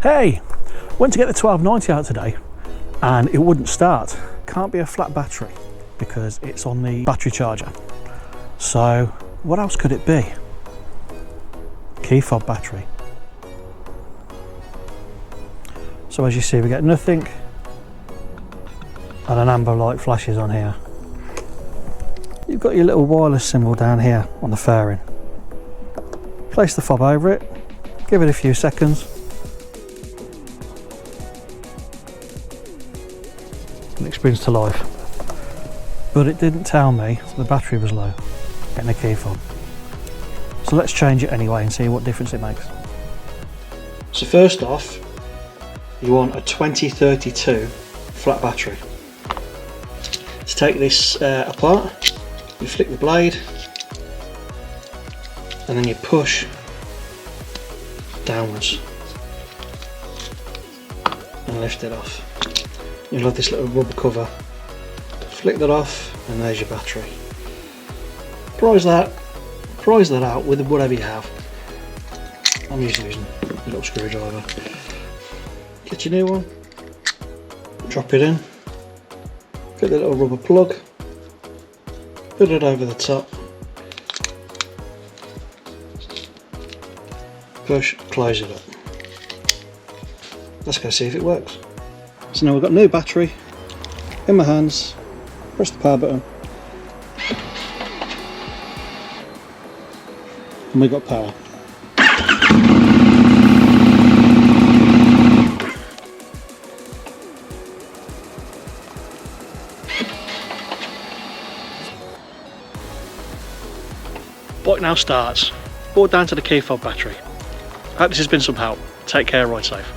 Hey, went to get the 1290 out today and it wouldn't start. Can't be a flat battery because it's on the battery charger. So what else could it be? Keyfob battery. So as you see, we get nothing and an amber light flashes on here. You've got your little wireless symbol down here on the fairing. Place the fob over it, give it a few seconds, and it springs to life. But it didn't tell me the battery was low in the key fob. So let's change it anyway and see what difference it makes. So first off, you want a 2032 flat battery. To take this apart, you flick the blade and then you push downwards and lift it off. You'll have this little rubber cover. Flick that off and there's your battery. Prise that out with whatever you have. I'm usually using a little screwdriver. Get your new one, drop it in, get the little rubber plug, put it over the top, push, close it up. Let's go see if it works. So now we've got a new battery in my hands, press the power button, and we've got power. Bike now starts. Brought down to the Keyfob battery. I hope this has been some help. Take care, ride safe.